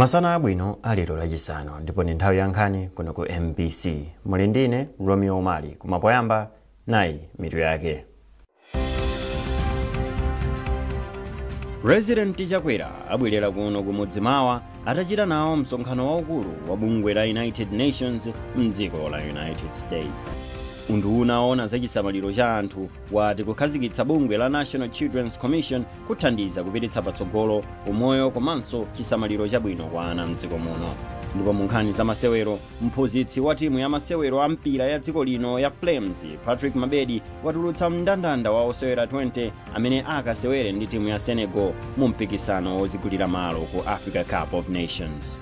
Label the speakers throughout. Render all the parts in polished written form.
Speaker 1: Masana abwino alero lachisanu ndipo ndi nthawi ya nkhani kuno ku MBC. Muli ndine Romeo Omali kumapoyamba nayi mitu yake. President Chakwera abwerera kuno ku Mudzimawa atachita nawo msonkhano waukulu wa bungwe la United Nations mdziko la United States. Unduna ona za chisamaliro cha anthu wati kukhazikitsa bungwe la National Children's Commission kuthandiza kupititsa patsogolo umoyo komanso chisamaliro chabwino kwa ana mdziko muno. Ndipo mu nkhani za masewero, mphunzitsi wa timu ya masewero a mpira ya dziko lino ya Flames Patrick Mabedi watulutsa mndandanda wa osewera 20 amene akasewere ndi timu ya Senegal mu mpikisano wozigulira malo ku Africa Cup of Nations.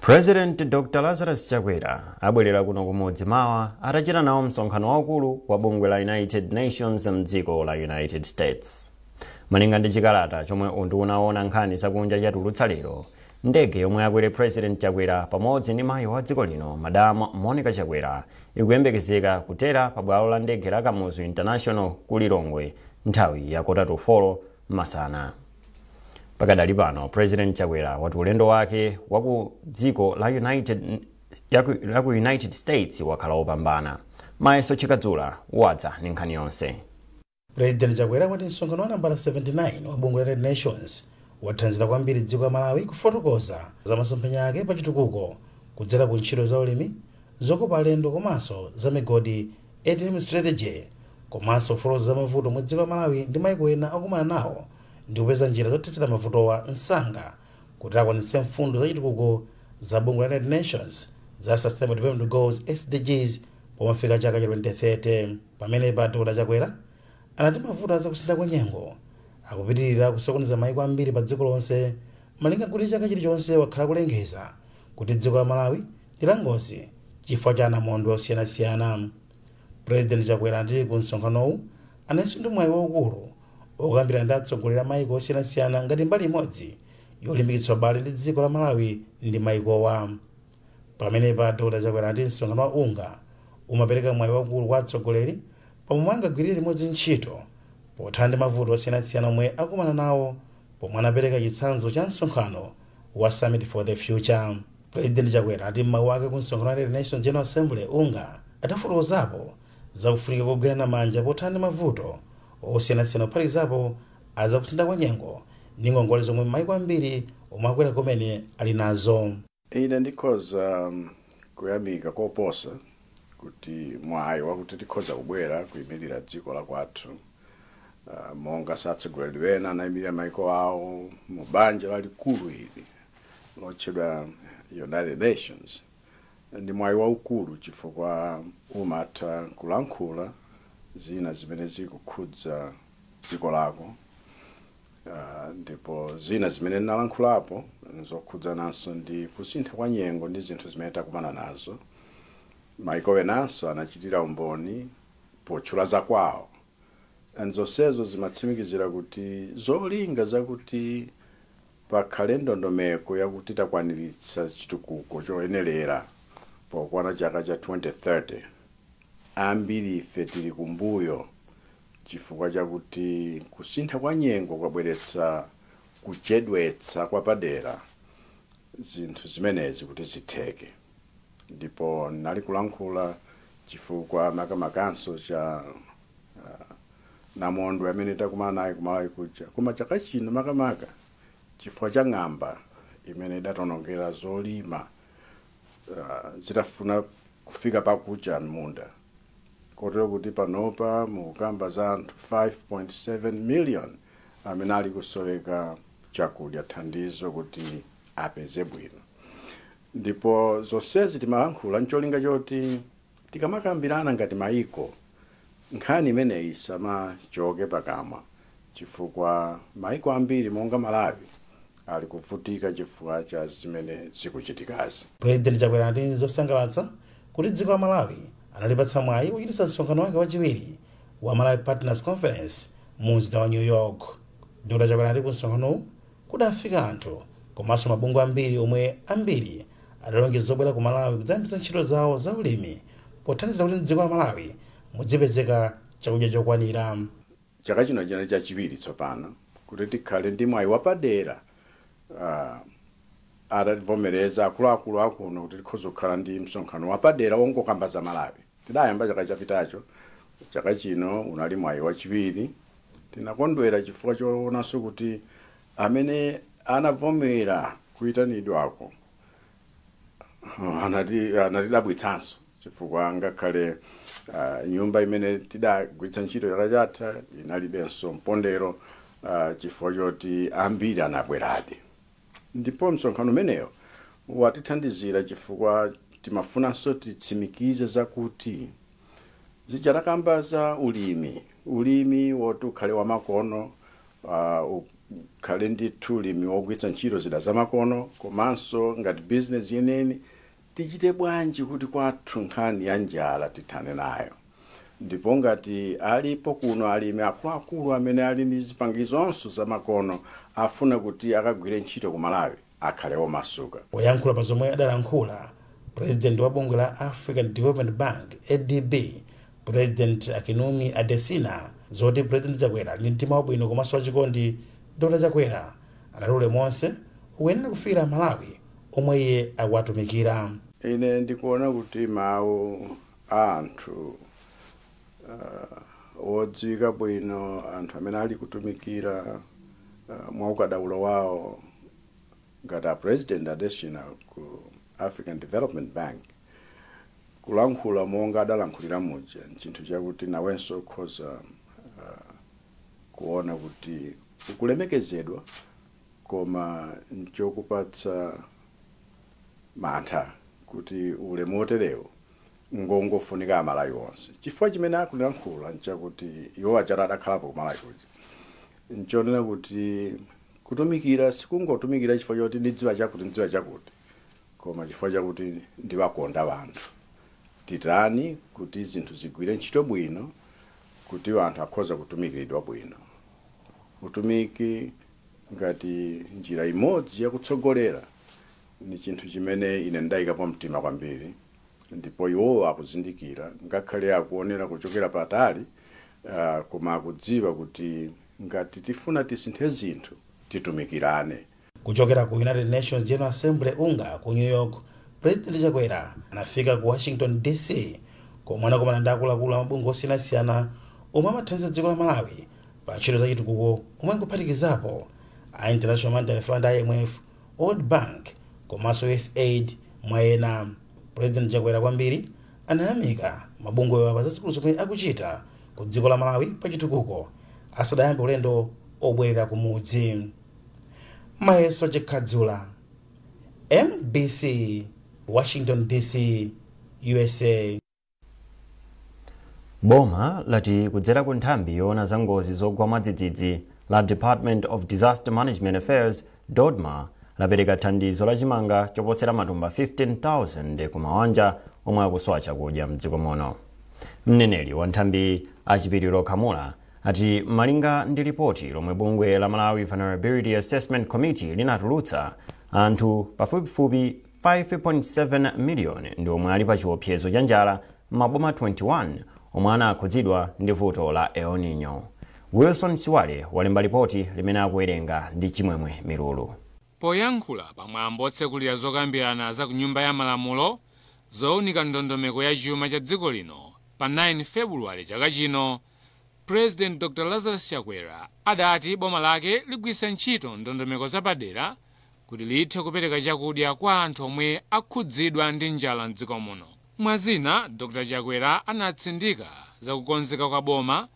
Speaker 1: President Dr. Lazarus Chakwera abwerera kuno ku Mudzimawa atachita nawo msonkhano waukulu wa bungwe la United Nations mdziko la United States. Malinga ndi chikalata chomwe unduna ona nkhani zakunja chatulutsa lero, ndege yomwe yakwere President Chakwera pamodzi ndi mayi wa dziko lino Madam Monica Chakwera ikuyembekezeka kutera pa bwalo la ndege la Kamuzu International ku Lilongwe nthawi ya 3:45 masana. Pakadali pano President Chakwera wati ulendo wake wa ku dziko la United States wakhala opambana. Mayeso Chikadzula wadza ndi nkhani yonse.
Speaker 2: President Chakwera wati msonkhano wa nambala 79 wa bungwe la United Nations wathandiza kwambiri dziko la Malawi kufotokoza za masomphenya ake pa chitukuko kudzera ku ntchito za ulimi, zokopa alendo komanso za migodi ATM strategy, komanso kufotokoza za mavuto mu dziko la Malawi ndi mayiko ena akumana nawo ndi kupeza njira zothetsera mavutowa msanga kuti akwanitse mfundo za chitukuko za bungwe la United Nations za Sustainable Development Goals SDGs pomafika chaka cha 2030. Pamene Dr. Chakwera anati mavuto za kusintha kwa nyengo akupitirira kusokoneza mayiko ambiri pa dziko lonse, malinga kuti chaka chilichonse wakhala kulengeza kuti dziko la Malawi lilangozi chifukwa cha namondwe osiyanasiyana. President Chakwera anati ku msonkhanowu anenso ndi mwayi waukulu okambira ndi atsogoleri a mayiko osiyanasiyana ngati mbali imodzi yolimbikitsa ubale ndi dziko la Malawi ndi mayikowa. Pamene Dr. Chakwera anati msonkhano wa UNGA umapereka mwayi waukulu kwa atsogoleri pomwe angagwirire limodzi ntchito pothana ndi mavuto osiyanasiyana omwe akumana nawo, pomwe anapereka chitsanzo cha msonkhano wa Summit for the Future. President Chakwera ati m'mawu ake ku msonkhano wa United Nations General Assembly UNGA atafotokozapo za kufunika kogwirana manja pothana ndi mavuto osiyanasiyana kuphatikizapo aza kusintha kwa nyengo ndi ngongole zomwe mayiko ambiri omwe akwera kumene ali nazo.
Speaker 3: Ine ndikhoza kuyamika koposa kuti mwayi wakuti tikhoza kubwera kuyimirira dziko la kwathu, monga atsogoleri ena anayimirira mayiko awo mu banja lalikulu ili lotchedwa United Nations. Ndi mwayi waukulu chifukwa umatha kulankhula zina zimene zikukhudza dziko lako, ndipo zina zimene nalankhulapo zokhudza nanso ndi kusintha kwa nyengo ndi zinthu zimene takumana nazo. Mayiko enanso anachitira umboni potchula zakwawo, zonsezo zimatsimikizira kuti zolinga zakuti pakhale ndondomeko yakuti takwaniritsa chitukuko choyenerera pokwana chaka cha 2030. Ambiri ife tili kumbuyo chifukwa chakuti kusintha kwa nyengo kwabweretsa kuchedwetsa kwa padera zinthu zimenezi kuti zitheke. Ndipo nali kulankhula chifukwa makamakanso cha namondwe amene takumana naye kumalawi kuja, koma chaka chino makamaka chifukwa cha ng'amba imene idatonongera zolima zitafuna kufika pakucha munda, kotero kuti panopa mukamba za anthu 5.7 million amene ali kusoweka chakudya thandizo kuti apeze bwino. Ndipo zonsezi timalankhula ncholinga choti tikamakambirana ngati mayiko nkhani imeneyi isamachoke pakamwa, chifukwa mayiko ambiri monga Malawi ali kuvutika chifukwa cha zimene zikuchitikazi.
Speaker 2: President Chakwera anati zosangalatsa kuti dziko la Malawi analipatsa mwayi kuchititsa msonkhano wake wachiwiri wa Malawi Partners Conference mu mzinda wa New York. Dr. Chakwera anati ku msonkhanowu kudafika anthu komanso mabungwe ambiri omwe ambiri adalonjeza zobwera ku Malawi kudzayambitsa ntchito zawo za ulimi pothandiza kuti mdziko la Malawi mudzipezeka chakudya chokwanira.
Speaker 3: Chaka chino china chachiwiri tsopano kuti tikhale ndi mwayi wapadera atativomereza akuluakulu akuno kuti tikhoza kukhala ndi msonkhano wapadera wongokamba za Malawi. Tidayamba chaka chapitacho, chaka chino unali mwayi wachiwiri. Tinakondwera chifukwa choonanso kuti amene anavomera kuyitanidwako anatidabwitsanso chifukwa ngakhale nyumba imene tidagwiritsa ntchito chaka chatha inalibenso mpondero chifukwa choti ambiri anabweradi. Ndipo msonkhano umenewo watithandizira chifukwa timafunanso titsimikize zakuti zichatakamba za ulimi woti ukhale wamakono, ukhale ndithu ulimi wogwiritsa ntchito zida zamakono, komanso ngati business yeneni tichite bwanji kuti kwathu nkhani ya njala tithane nayo. Ndipo ngati alipo kuno alimi akuluakulu amene ali ndi zipangizonso zamakono afuna kuti akagwire ntchito ku Malawi akhale omasuka.
Speaker 2: Poyankhula pa zomwe adalankhula President wa bungwe la African Development Bank ADB, President Akinwumi Adesina, zoti President Chakwera ndi mtima wabwino komanso wachikondi. Dr. Chakwera analole monse uyenera kufika Malawi omwe iye akuwatumikira.
Speaker 3: Ine ndikuona kuti mawu anthu odziwika bwino, anthu amene ali kutumikira mwaukadaulo wawo ngati President Adesina ku African Development Bank, kulankhula monga adalankhulira muja nchinthu chakuti nawenso ukhoza kuona kuti ukulemekezedwa koma nchokupatsa mantha kuti ulemu woterewo ngongofunika Amalawi onse. Chifukwa chimene akulankhula nchakuti iwo achara adakhalapo ku Malawi kuti nchonena kuti kutumikira sikungotumikira chifukwa choti ndidziwa chakuti koma chifukwa chakuti ndiwakonda vanthu. Titani kuti zinthu zigwire ntchito bwino kuti anthu akhoza kutumikiridwa bwino. Utumiki ngati njira imodzi yakutsogolera ni chinthu chimene ine ndayikapo mtima kwambiri, ndipo iwo akuzindikira ngakhale akuonera kuchokera patali, koma akudziwa kuti ngati tifuna tisinthe zinthu titumikirane.
Speaker 2: Kuchokera ku United Nations General Assembly unga ku New York, President Chakwera anafika ku Washington DC komwe anakumana ndi akuluakulu amabungwe osiyanasiyana omwe amathandiza dziko la Malawi pa ntchito za chitukuko omwe nkuphatikizapo a International Monetary Fund IMF, World Bank komanso USAID mwa ena. President Chakwera kwambiri anayamika mabungwe wa zazikulu zomwe akuchita ku dziko la Malawi pa chitukuko asadayambe ulendo obwerera ku mudzi. Mayeso Chikadzula, MBC, Washington DC, USA.
Speaker 1: Boma lati kudzera ku nthambi yoona za ngozi zogwa mwadzidzidzi la Department of Disaster Management Affairs DODMA lapereka thandizo la chimanga choposera matumba 15,000 ku mabanja omwe akusowa chakudya mdziko muno. Mneneri wa nthambi Achipiriro Khamula ati malinga ndi ripoti lomwe bungwe la Malawi Vulnerability Assessment Committee linatulutsa, anthu pafupifupi 5.7 million ndi omwe ali pa chiopsezo cha njala maboma 21 omwe anakhudzidwa ndi vuto la El Niño. Wilson Siwale walemba ripoti limene akuwerenga ndi Chimwemwe Milulu.
Speaker 4: Poyankhula pamwambo otsekulira zokambirana za ku Nyumba ya Malamulo zowunika ndondomeko ya chuma cha dziko lino pa 9 Februwale chaka chino, President Dr. Lazarus Chakwera adati boma lake ligwisa ntchito ndondomeko zapadera kuti lithe kupereka chakudya kwa anthu omwe akhudzidwa ndi njala mdziko muno. Mwazina, Dr. Chakwera anatsindika za kukonzeka kwa boma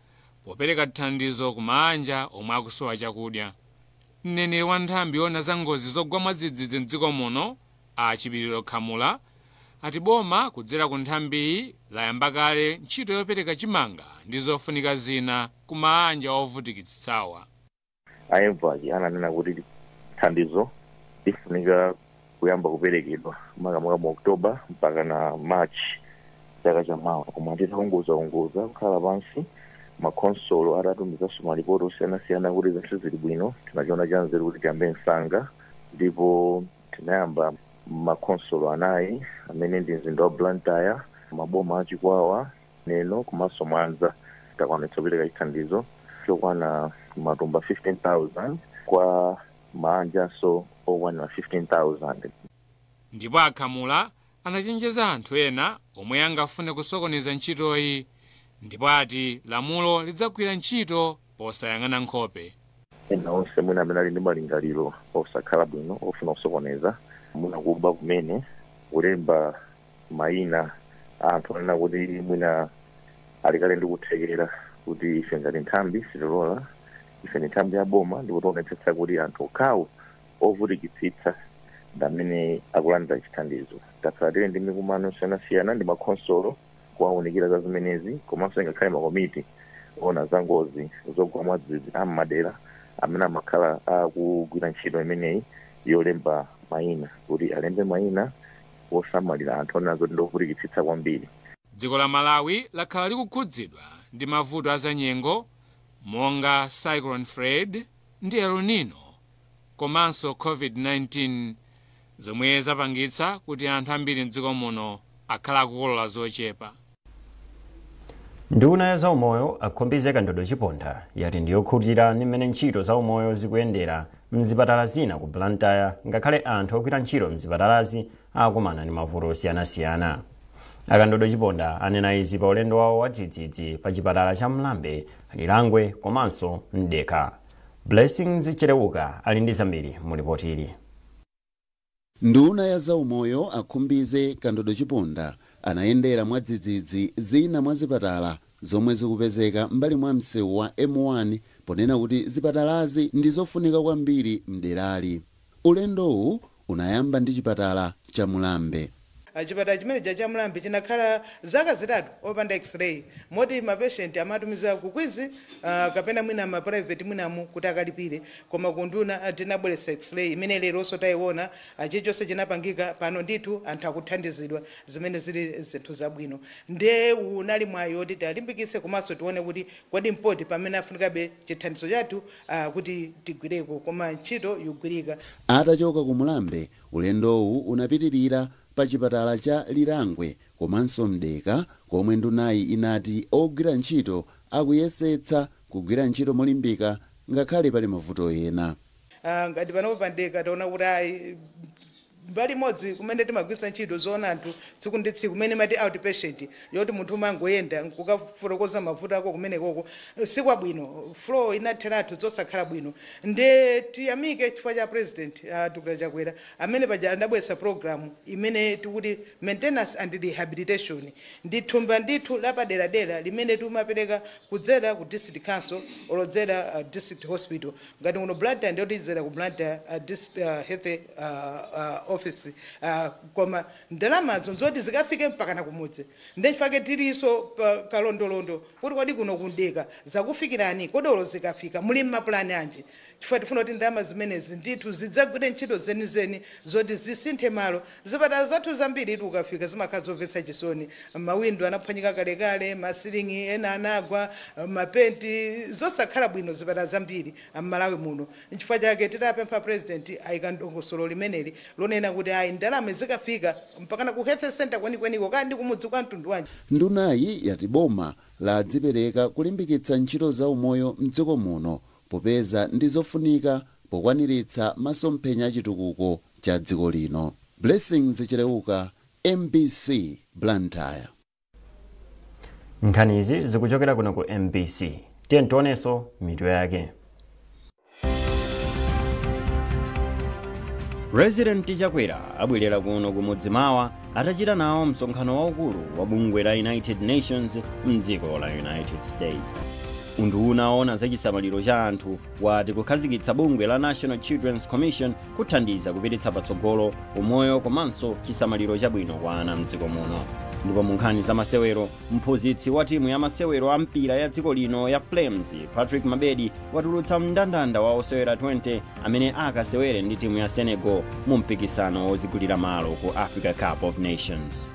Speaker 4: popereka thandizo ku mabanja omwe akusowa chakudya. Mneneri wa nthambi yoona za ngozi zogwa mwadzidzidzi mdziko muno Achipiriro Khamula ati boma kudzera ku nthambi layamba kale ntchito yopereka chimanga ndi zofunika zina ku mabanja ovutikitsawa.
Speaker 5: Aimvaji ananena kuti thandizo lifunika kuyamba kuperekedwa makamaka mu Oktoba mpaka na March chaka chamawa, koma titaunguza kukhala pansi makonsolo atatumizaso malipoti osiyanasiyana kuti zinthu zili bwino. Tinachiona chanzeru kuti tiyambe msanga, ndipo tinayamba makonsolo anayi amene ndi mzinda wa Blantyre, maboma achikwawa neno komanso Mwanza takwanitsa kupereka chithandizo chokwana matumba 15,000 kwa maanjaso okwanira 15,000.
Speaker 4: ndipo akhamula anachenjeza anthu ena omwe angafune kusokoneza ntchitoyi, ndipo ati lamulo lidzagwira ntchito posayang'ana nkhope.
Speaker 5: Ena onse mwina amene ali ndi malingaliro osakhala bwino ofuna kusokoneza mwina kuba kumene kulemba mayina anthu anena kuti mwina alikale ndi kuthekera kuti ife ngati nthambi sitilola, ife ni nthambi ya boma ndipo tionetsetsa kuti anthu okhawo ovutikitsitsa ndamene akulandira chithandizo. Tatsatire ndi mikumano siyanasiyana ndi makhonsolo kuwawunikira za zimenezi komanso ngakhale makomiti ona za ngozi zogwa mwadzidzidzi am'madera amene amakhala akugwira ntchito imeneyi yolemba mayina kuti alembe mayina osamalira anthu onazo ndovutikitsitsa kwambiri.
Speaker 4: Dziko la Malawi lakhala likukhudzidwa ndi mavuto azanyengo monga Cyclone Fred ndi El Nino komanso COVID-19 zomwe zapangitsa kuti anthu ambiri mdziko muno akhala akukolola zochepa.
Speaker 1: Nduna ya zaumoyo akhombize Kandodo Chiponda yati ndiyokhutira ndi mmene ntchito zaumoyo zikuyendera mzipatala zina ku Blantyre ngakhale anthu ogwira ntchito mzipatalazi akumana ndi mavuto osiyanasiyana. Akandodo Chiponda anena izi pa ulendo wawo wadzidzidzi pa chipatala cha Mlambe, Lilangwe komanso Mdekha. Blessings Chereuka ali ndi zambiri mu ripoti ili.
Speaker 6: Nduna ya zaumoyo akhombize Kandodo Chiponda anayendera mwadzidzidzi zina mwa zipatala zomwe zikupezeka mbali mwa msewu wa M1 ponena kuti zipatalazi ndi zofunika kwambiri mderali. Ulendowu unayamba ndi chipatala cha Mlambe.
Speaker 7: Chipatala chimene cha Mlambe chinakhala zaka zitatu opanda x-ray moti mapatient amatumiza kukwizi kapena mwina ma private mwinamu kuti akalipire koma kunduna tinabweretsa x-ray imene lero tayiona chilichonse chinapangika pano ndithu anthu akuthandizidwa zimene zili zinthu zabwino. Nde unali mwayi oti talimbikitse komanso tione kuti kodi mpoti pamene afunikabe chithandizo chathu kuti tigwireko koma ntchito yogwirika.
Speaker 6: Atachoka ku Mlambe ulendowu unapitirira pa chipatala cha Lilangwe komanso Mdekha komwe ndunayi inati ogwira ntchito akuyesetsa kugwira ntchito molimbika ngakhale pali mavuto ena.
Speaker 7: Ngati pano pa Mdekha taona kuti mbali modzi kumene timagwiritsa ntchito zoona anthu tsiku ndi tsiku kumene mati outpatient yoti munthu umangoyenda kukafotokoza mavuto ako kumene koko sikwabwino flow inatheratu zosakhala bwino. Nde tiyamike chifukwa cha president Dr. Chakwera amene paja anabweretsa program imene tikuti maintenance and rehabilitation ndi thumba ndithu lapaderadera limene timapereka kudzera ku district council olodzera district hospital ngati kuno Blantyre ndiyo tidzera ku Blantyre health office koma ndalamazo zoti zikafike mpaka na kumudzi. Ndechifake tiliso kalondolondo kuti kodi kuno kundeka zakufikirani kodolo zikafika muli mapulani anji chifukwa tifuna kuti ndalama zimenezi ndithu zidzagwire ntchito zenizeni zoti zisinthe malo. Zipatala zathu zambiri ukafika zimakhala zomvetsa chisoni, mawindo anaphwanyika kalekale, masilingi ena anagwa, mapenti zosakhala bwino zipatala zambiri m'Malawi muno. Chifukwa chake tidapempha president ayika ndongosolo limeneli lonena kuti ayi ndalama zikafika mpaka ku health center kwenikweniko kandi kumudzi kwa mtundu wanji.
Speaker 6: Ndunayi yati boma ladzipereka kulimbikitsa ntchito za umoyo mdziko muno popeza ndi zofunika pokwaniritsa masomphenya achitukuko cha dziko lino. Blessings Chereuka, MBC Blantyre.
Speaker 1: Nkhanizi zikuchokera kuno ku MBC. Tientonenso mitu yake. President Chakwera abwerera kuno kumudzi mawa atachita nawo msonkhano waukulu wa bungwe la United Nations mdziko la United States. Unduna ona za chisamaliro cha anthu wati kukhazikitsa bungwe la National Children's Commission kuthandiza kupititsa patsogolo umoyo komanso chisamaliro chabwino kwa ana mdziko muno. Ndipo mu nkhani za masewero, mphunzitsi wa timu ya masewero a mpira ya dziko lino ya Flames Patrick Mabedi watulutsa mndandanda wa osewera 20 amene akasewere ndi timu ya Senegal mu mpikisano wozigulira malo ku Africa Cup of Nations.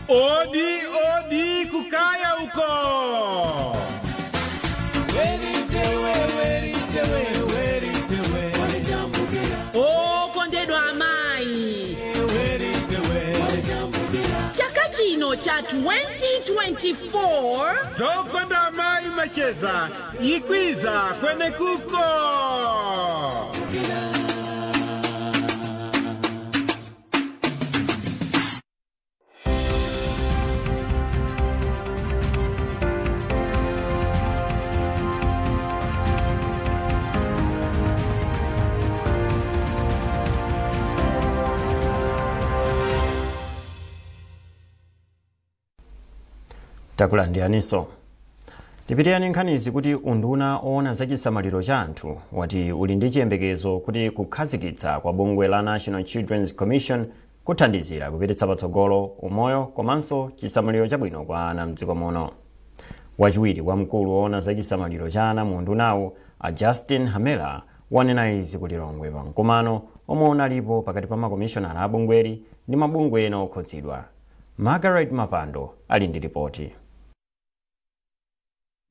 Speaker 8: Odi kukaya uko. chino cha 2024
Speaker 9: Zokonda Amayi Macheza ikwiza kwene kuko.
Speaker 1: Takulandiraniso. Tipitiyani nkhanizi kuti unduna oona za chisamaliro cha anthu wati uli ndi chiyembekezo kuti kukhazikitsa kwa bungwe la National Children's Commission kuthandizira kupititsa patsogolo umoyo komanso chisamaliro chabwino kwa ana mdziko muno. Wachiwiri kwa mkulu oona za chisamaliro cha ana mu undunawu a Justin Hamela wanena izi kuti Lilongwe pa mkumano omwe unalipo pakati pa makomishonala a bungweli ndi mabungwe ena okhudzidwa. Margaret Mapando ali ndi ripoti.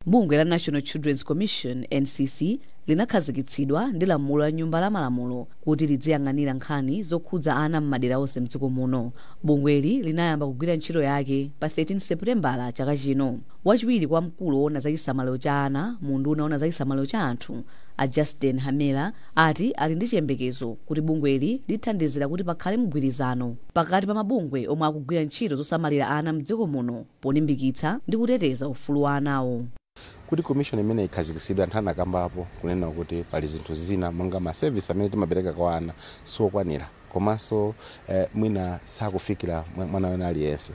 Speaker 10: Bungwe la National Children's Commission NCC linakhazikitsidwa ndi lamulo la nyumba la malamulo kuti lidziyang'anira nkhani zokhudza ana m'madera onse mdziko muno. Bungweli linayamba kugwira ntchito yake pa 13 Seputembala chaka chino. Wachiwiri kwa mkulu oona za chisamaliro cha ana mu unduna oona za chisamaliro cha anthu a Justin Hamela ati ali ndi chiyembekezo kuti bungweli lithandizira kuti pakhale mgwirizano pakati pa mabungwe omwe akugwira ntchito zosamalira ana mdziko muno polimbikitsa ndi kuteteza ufulu wa anawo.
Speaker 11: Kuti commission imene ikhazikitsidwa anthu anakambapo kunena kuti pali zinthu zina monga ma service amene timapereka kwa ana sokwanira komanso mwina sakufikira mwana wena aliyense.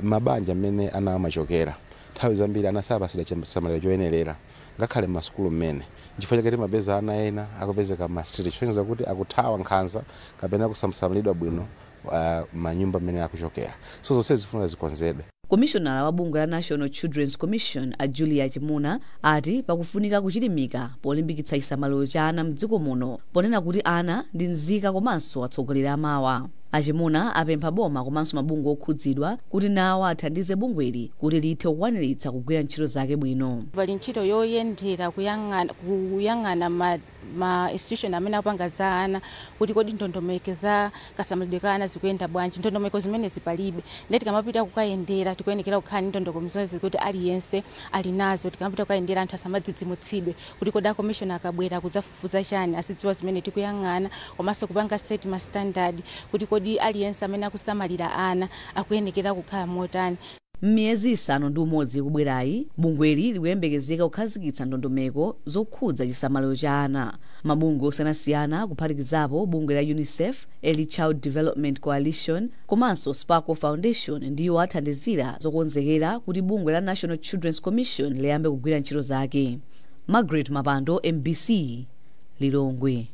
Speaker 11: Mabanja amene ana amachokera nthawi zambiri ana sapasidwa chisamaliro choyenerera ngakhale m'masukulu mmene chifukwa chake timapeza ana ena akupezeka ma street chifukwa kuti akuthawa nkhanza kapena kusamalidwa bwino manyumba amene akuchokera. So zonse zifuna zikonzedwe.
Speaker 10: Komishonala wa bungwe la National Children's Commission a Julia Chimuna ati pakufunika kuchilimika polimbikitsa chisamaliro cha ana mdziko muno ponena kuti ana ndi nzika komanso atsogoleri amawa. Achimuna apempha boma komanso mabungwe okhudzidwa kuti nawo athandize bungweli kuti lithe kukwaniritsa kugwira ntchito zake bwino.
Speaker 12: Pali ntchito yoyendera kuyang'ana ma institution amene apanga za ana kuti kodi ndondomeko za kasamalidwe ka ana zikuyenda bwanji. Ndondomeko zimene zipalibe ndeti tikamapita kukayendera tikuyenekera kukhala ndi ndondomeko zimene kuti aliyense ali nazo. Tikamapita kukayendera anthu asamadzidzimutsidwe kuti kodi commission akabwera kudzafufuza chani asidziwa zimene tikuyang'ana komanso kupanga set ma standard kuti kodi aliyense amene akusamalira ana akuyenekera kukhala motani.
Speaker 10: M'miyezi isanu ndi umodzi kubwerayi bungweli likuyembekezeka kukhazikitsa ndondomeko zokhudza chisamaliro cha ana. Mabungwe osiyanasiyana kuphatikizapo bungwe la UNICEF, Early Child Development Coalition komanso Sparkle Foundation ndiyo athandizira zokonzekera kuti bungwe la National Children's Commission liyambe kugwira ntchito zake. Margaret Mapando, MBC, Lilongwe.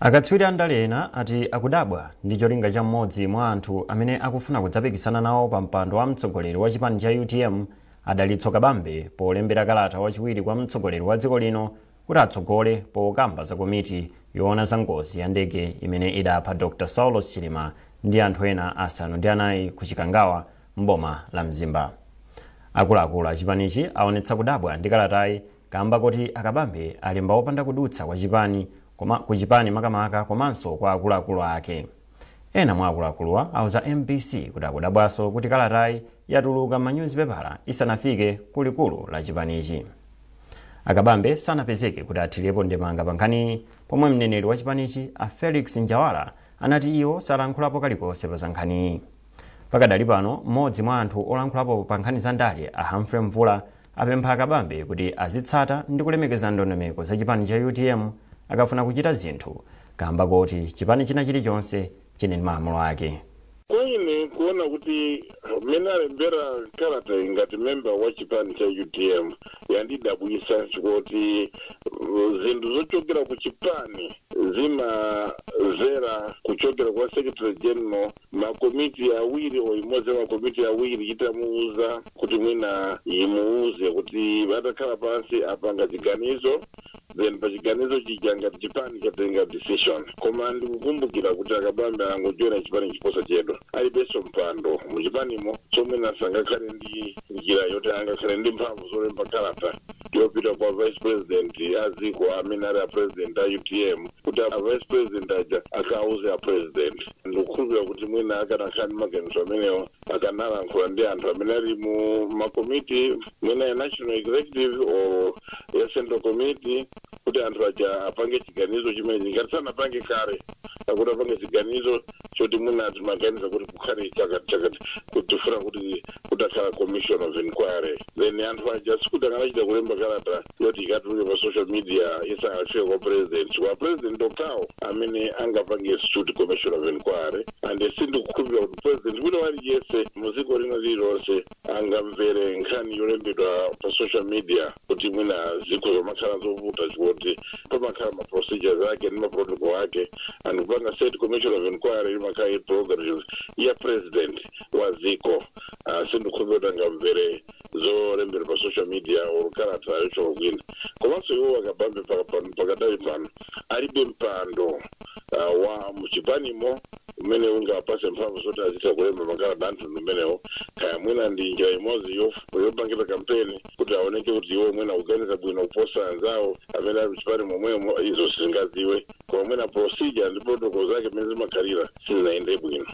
Speaker 1: Akatswiri andale ena ati akudabwa ndi cholinga cha mmodzi mwa anthu amene akufuna kudzapikisana nawo pa mpando wa mtsogoleri wa chipani cha UTM Adalitso Kabambe polembera kalata wachiwiri kwa mtsogoleri wa dziko lino kuti atsogole pokamba za komiti yoona za ngozi ya ndege imene idapha Dr. Saulos Chilima ndi anthu ena asanu ndi anayi ku Chikangawa mboma la Mzimba. Akuluakulu a chipanichi aonetsa kudabwa ndi kalatayi kamba kuti akabambe alemba opanda kudutsa kwa chipani kuchipani makamaka komanso kwa akuluakulu ake. Ena mwa akuluakuluwa auza MBC kuti akudabwaso kuti kalatayi yatuluka m'manyuzipepala isanafike kulikulu la chipanichi. Akabambe sanapezeke kuti athirepo ndemanga pa nkhani pomwe mneneri wa chipanichi a Felix Njawala anati iwo salankhulapo kalikonse pa nkhani. Pakadali pano mmodzi mwa anthu olankhulapo pa nkhani za ndale a Humphrey Mvula apempha akabambe kuti azitsata ndi kulemekeza ndondomeko za chipani cha UTM akafuna kuchita zinthu kamba kuti chipani china chilichonse chine malamulo ake.
Speaker 13: Kwa ine kuona kuti mene alembera kalata ngati member wa chipani cha UTM yandidabwisa chikuti zinthu zochokera ku chipani zimazera kuchokera kwa secretary general makomiti awiri o imodzi makomiti awiri itamuuza kuti mwina imuuze kuti vatakhala pansi apanga chiganizo then pachiganizo chijanga chipani chatenga decision. Koma ndikukumbukira kuti akabambe angojoina chipani chiposa chedu alibeso mpando muchipanimo chomwe nasangakhale ndi njira yoti angakhale ndi mphamvu zolemba kalata yopita kwa vice president aziko amene ali a president a UTM kuti a vice president aja akauze a president. Ndikukhulupirira kuti mwina akanakhala ndi maganizo amenewo akanalankhula ndi anthu amene ali mu makomiti mwina ya national executive or ya central committee kuti anthu aja apange chiganizo chimene ngati sanapange kale akuti apange chiganizo choti mwina timaganiza kuti kukhale chakati kuti tifuna kuti kutakhala commission of inquiry. Then anthu aja sikuti akanachita kulemba kalata yoti ikatuluke pa social media isanafike kwa president. Kwa president okawo amene angapange institute commission of inquiry, and sindikukhulupirira kuti president wina waliyese muziko lina lililonse angamvere nkhani yolembedwa pa social media kuti mwina ziko zomakhala zovuta chikuti pamakhala ma procedures ake ndi ma protocol ake, and kupanga state commission of inquiry imakhala prerogative ya president wa ziko. Sindikukhulupirira kuti angamvere zolembedwa pa social media or kalata yochokera kwina. Komanso iwo akabambe pakadali pano alibe mpando wa muchipanimo umene ungapase mphamvu zoti azitha kulemba makalata anthu mmenewo. Kaya mwina ndi njira imodzi yopangira kampeni kuti aoneke kuti iwo mwina kuganiza bwino kuposa anzawo amene ali muchipanimo momwemo, izo sizingaziwe. Koma mwina procedure ndi protocol zake mmene zimakhalira sizinaende bwino.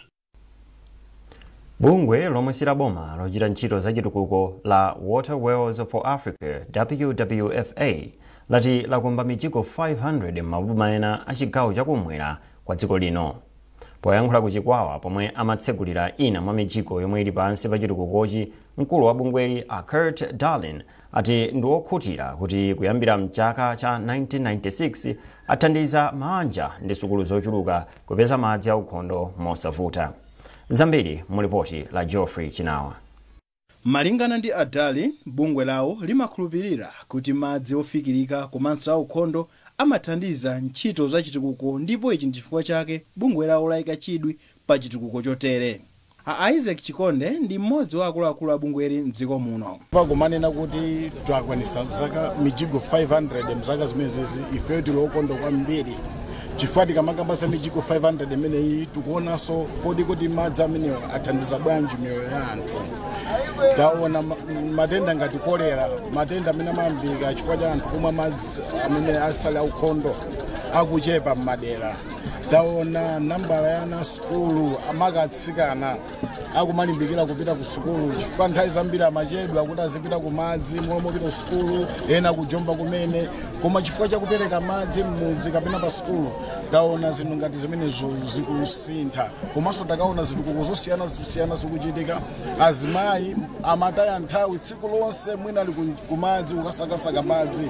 Speaker 1: Bungwe lomwe silaboma lochita ntchito zachitukuko la Water Wells for Africa WWFA lati lakumba mijiko 500 m'maboma ena a chigawo chakumwera kwa dziko lino. Poyankhula ku Chikwawa pomwe amatsegulira ina mwa mijiko yomwe ili pansi pa chitukukochi, mkulu wa bungweli a Kurt Darling ati ndi wokhutira kuti kuyambira mchaka cha 1996 athandiza mabanja ndi sukulu zochuluka kupeza madzi aukhondo mosavuta. Zambiri mulipoti la Geoffrey Chinawa.
Speaker 8: Malingana ndi Adali, bungwe lawo limakhulupirira kuti madzi ofikirika komanso aukhondo amathandiza ntchito za chitukuko, ndipo ichi n'chifukwa chake bungwe lawo layika chidwi pa chitukuko chotere. Isaac Chikonde ndi mmodzi wa akuluakulu a bungweli mdziko muno.
Speaker 14: Pakumanena kuti twakwanisa zaka mijiko 500 mzaka zimenezi ifeyo tilokondo kwambiri. Chifukwa tikamagamba mijiko 500 imeneyi tikuonanso kuti madzi amenewo athandiza bwanji miyoyo ya anthu. Taona matenda ngati kolera, matenda amene amayambika chifukwa cha anthu kumwa madzi amene asali aukhondo akuchepa m'madera. Taona nambala ya ana sukulu amakatsikana akumalimbikira kupita ku sukulu chifukwa nthawi zambiri amachedwa kuti azipita ku madzi mopita ku sukulu, ena kujomba kumene, koma chifukwa cha kupereka madzi m'mudzi kapena pa sukulu taona zinthu ngati zimenezo zikusintha. Komanso takaona zitukuko zosiyana zikuchitika. Azimayi amataya nthawi tsiku lonse mwina ali ku madzi kukasakasaka madzi,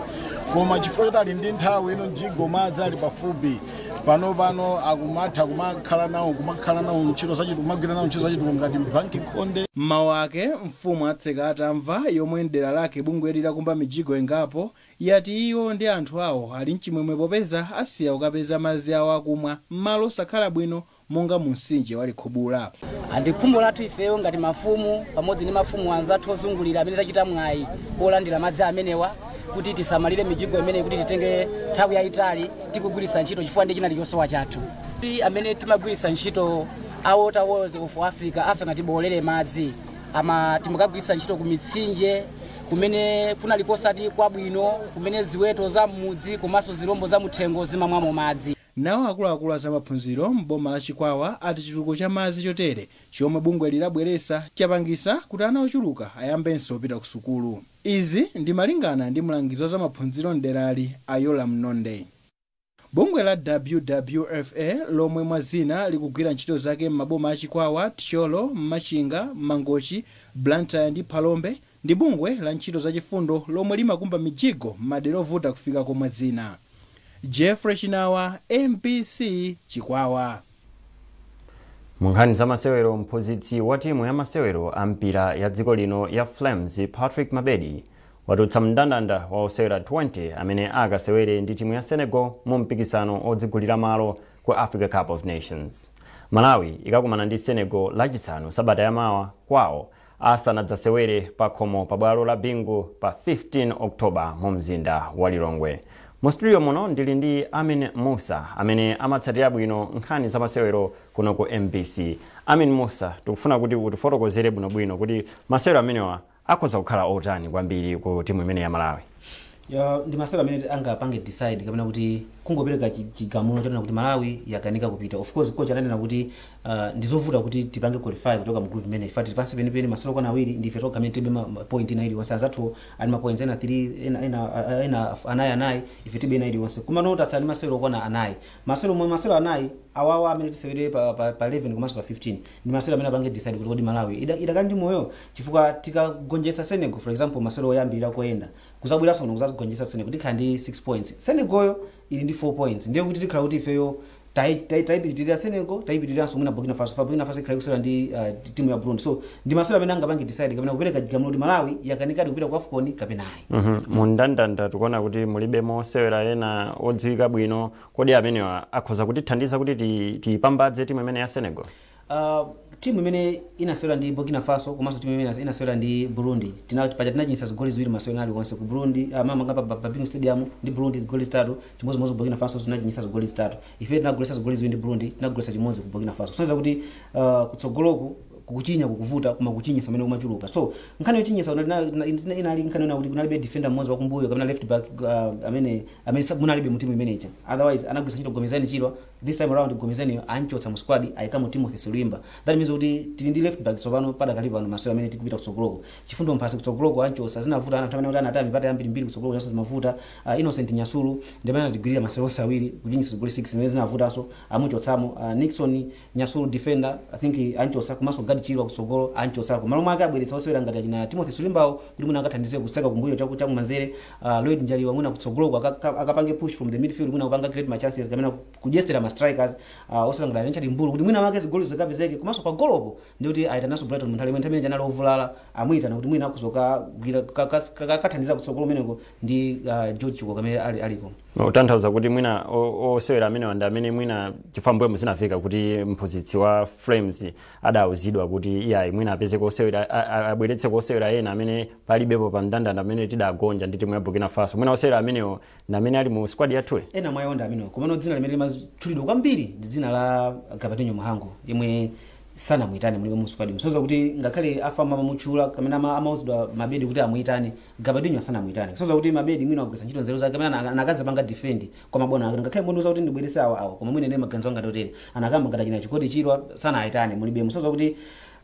Speaker 14: koma chifukwa choti ali ndi nthawi ino njigo madzi ali pafupi pano akumatha kumakhala nawo ntchito zachitukuko, kumagwira nawo ntchito zachitukuko ngati mbanki nkhonde.
Speaker 8: Mawu ake mfumu atseka atamva yomwe dera lake bungweli lakumba mijiko ingapo yati iwo ndi anthu awo ali mchimwemwe popeza asiya kukapeza madzi awo akumwa m'malo osakhala bwino monga mumtsinje wa Likhubula.
Speaker 15: Andikhumbo lathu ifeyo ngati mafumu pamodzi ndi mafumu anzathu ozungulira amene tachita mwayi olandira madzi amenewa kuti tisamalire mijiko imene kuti titenge nthawi yayitali tikugwiritsa ntchito chifukwa ndi chinali chosowa chathu. Amene timagwiritsa ntchito a Water Wells of Africa asanatibolere madzi timakagwiritsa ntchito ku mitsinje kumene kunali kosati kwabwino, kumene ziweto za mudzi komanso zirombo za muthengo zimamwamo madzi.
Speaker 8: Nawo akuluakulu za maphunziro m'boma la Chikwawa ati chitukuko cha madzi chotere chomwe bungweli labweresa chapangisa kuti ana ochuluka ayambenso kupita ku sukulu. Izi ndi malingana ndi mlangizi za maphunziro mderali Ayola Mnonde. Bungwe la WWFA lomwe mwazina likugwira ntchito zake m'maboma a Chikwawa, Tcholo, Machinga, Mangochi, Blantyre ndi Phalombe ndi bungwe la ntchito zachifundo lomwe limakumba mijigo m'madera ovuta kufika komwe zina. Geoffrey Chinawa, MBC, Chikwawa.
Speaker 1: Munkhani za masewero, mphunzitsi wa timu ya masewero a mpira ya dziko lino ya Flames Patrick Mabedi watulutsa mndandanda wa osewera 20 amene akasewere ndi timu ya Senegal mu mpikisano odzigulira malo ku Africa Cup of Nations. Malawi ikakumana ndi Senegal lachisanu sabata yamawa kwawo asanadzasewere pa khomo pa bwalo la Bingu pa 15 Oktoba mu mzinda wa Lilongwe. Mu studio muno ndili ndi Amin Musa amene amatsatira bwino nkhani za masewero kuno ku MBC. Amin Musa, tikufuna kuti utifotokozere bwinobwino kuti masewero amenewa akhoza kukhala otani kwambiri ku timu imene ya Malawi.
Speaker 16: ndi masewero amene angapange decide kapena kuti kungopereka chigamulo chonena kuti Malawi yakanika kupita. Of course coach ananena kuti ndizovuta kuti tipange qualify kutoka mu group imene ifati pansi penipeni masewero kwana awiri ndife toka amene tibe point ina ili wonse azathu ali ma points ena 3 ena anayi ife tibe ina ili wonse kuma nota sali masewero kwana anayi masewero anayi awawa amene tisewere pa 11 komanso pa 15 ndi masewero amene apange decide kuti Malawi idakali ndi moyo chifukwa tikagonjetsa Senegal for example masewero oyambirira koyenda kuzabwera sono kuzagonjetsa Senegal tikhala ndi 6 points Senegal ili ndi 4 points ndiye kuti tikhala kuti ifeyo taipitirira Senegal taipitirira somuna Burkina Faso ikhala kusera ndi timu ya Burundi so ndi masewero amene angapange decide kapena kupereka chigamulo kuti Malawi yakanikadi kupita ku AFCON kapena ayi.
Speaker 1: Mundandanda tikuona kuti mulibe mosewera ena odziwika bwino kodi amene akhoza kutithandiza kuti tipambadze timu imene ya Senegal.
Speaker 16: Timu imene inasewera ndi Burkina Faso komanso timu imene inasewera ndi Burundi tinachisa zigoli ziwiri masewero ali onse ku Burundi mama Babingo Stadium ndi Burundi zigoli 3 chimodzi Burkina Faso tinachisa zigoli 3 ife tinagolesa zigoli ziwiri ndi Burundi tinagolesa chimodzi ku Burkina Faso so kuti kutsogoloku kukuchinya kukuvuta kuma kuchinyisa amene kumachuluka so nkhani yochinyisa inali nkhani yona kuti kunalibe defender mmodzi wakumbuyo kapena left back amene munalibe mu timu imeneja otherwise anagwisa ntchito Gomezani Chirwa this time around Gomezani anchotsa mu squad ayikamo Timothy Sulimba that means kuti tili ndi left back sopano padakalipa no masewero amene tikupita kutsogoloko chifundo mphasi kutsogoloko anchotsa zinavuta anatamana kuti anatami pata yambiri mbiri kutsogoloko yaso zimavuta Innocent Nyasulu ndimene anatigwirira masewero awiri kuchinyisa zigoli 6 zimene zinavutanso amuchotsamo Nixon Nyasulu defender I think anchotsa kumaso Gadi Chirwa kutsogolo anchotsa malo mwake abweretsa osewera ngati achina Timothy Sulimbawo kuti mwina akathandize kusaka kumbuyo cha kumanzere Lloyd Njaliwa mwina kutsogoloko akapange push from the midfield mwina kupanga create my chances kamena kujestera ma strikers osewera ngati Richard Mbulu kuti mwina wake zigoli zakapezeke komanso pa golopo ndikuti aitanaso Brighton muntali mwene janalo ovulala amuyitana kuti mwina akuzoka kathandiza kutsogolo meneko ndi George Chiko kamene aliko
Speaker 1: utanthauza kuti mwina osewera amene wanda amene mwina chifambwe muzinafika kuti mphunzitsi wa Flames adauzidwa kuti iyayi mwina apeze kosewera abweretse kosewera ena amene palibepo pa mndandanda amene tidagonja ndi timu ya Burkina Faso mwina osewera amenewo na amene ali mu squad yathu
Speaker 16: ena mwayonda amenewo komano dzina limene limathulidwa kwambiri ndi dzina la Gabatinho Mahango yemwe sana muitane mulibe mu squad msoza kuti ngakhale afama mamutchula kamene amauzidwa Mabedi kuti amuitane Gabatinho sana muitane msoza kuti Mabedi mwina wagwisa ntchito nzeru zake kamene anakaza panga defend koma bona ngakhale mbondoza kuti ndibwerese awo koma mwina ene maganizo anga totere anakamba ngati china chikoti Chirwa sana aitane mulibe msoza kuti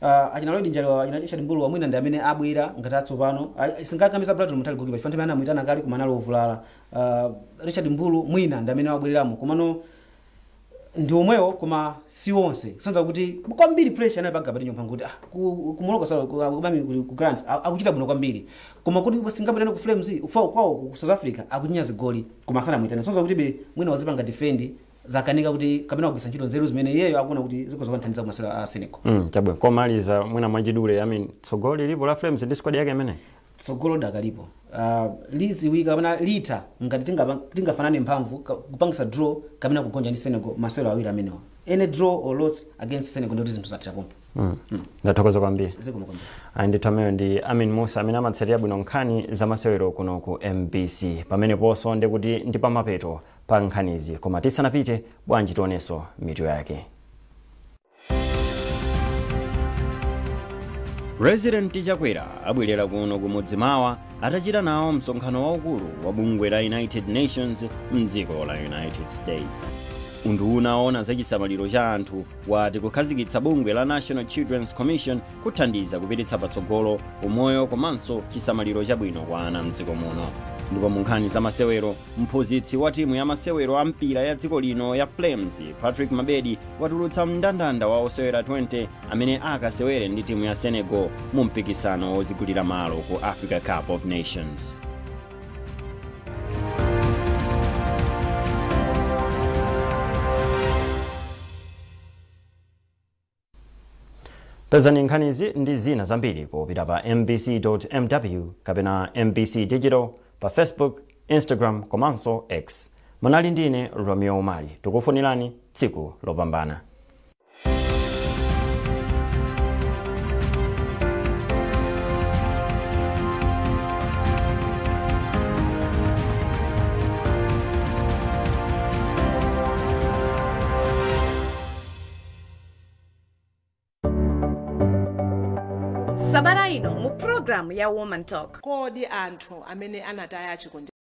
Speaker 16: achina Lloyd Njaliwa achina Richard Mbulu wamwina ndi amene abwera ngati atsopano singakamiza Brighton mutali gokipa chifante amene amuitana kali kumanalo ovulala Richard Mbulu mwina ndi amene wabwereramo komano ndi omwewo koma si wonse sonza kuti kwambiri pressure nayo Gabatinho panguti kumoloka sala kubami ku Grants akuchita bwino kwambiri koma kuti singapitane ku Flames kwawo ku South Africa akuchinya zigoli koma sana muitane sonza kuti be mwina wazipanga defend zakanika kuti kapena kugwisa ntchito nzeru zimene iyeyo akuna kuti zikozokanthandiza kumasewera a Senegal
Speaker 1: chabwe komaliza mwina mwachidule tsogolo lipo la Flames ndi squad yake imene
Speaker 16: tsogolo dakalipo liziwika kapena lita ngati tingafanane mphamvu kupangisa draw kapena kugonja ndi Senegal masewera awiri amenewa any draw or loss against Senegal ndi zinthu zatira pompo
Speaker 1: ndathokoza kwambiri
Speaker 16: zikomo kwambiri
Speaker 1: ndithameyo ndi Amin Musa amene amatsatira bwino nkhani za masewero kuno ku MBC pamene ponso ndi kuti ndi pamapeto pa nkhanizi koma tisanapite bwanji tionenso mitu yake. President Chakwera abwerera kuno kumudzi mawa atachita nawo msonkhano waukulu wa bungwe la United Nations mdziko la United States. Unduna ona za chisamaliro cha anthu wati kukhazikitsa bungwe la National Children's Commission kuthandiza kupititsa patsogolo umoyo komanso chisamaliro chabwino kwa ana mdziko muno. Ndipo mu nkhani za masewero mphunzitsi wa timu ya masewero a mpira ya dziko lino ya Flames Patrick Mabedi watulutsa mndandanda wa osewera 20 amene akasewere ndi timu ya Senegal mu mpikisano wozigulira malo ku Africa Cup of Nations. Pezani nkhanizi ndi zina zambiri popita pa mbc.mw kapena MBC Digital pa Facebook, Instagram komanso X. Munali ndine Romeo Umali, tukufunirani tsiku lopambana.
Speaker 17: Sabara ino mu program ya Woman Talk.
Speaker 18: Kodi anthu amene anataya chikondi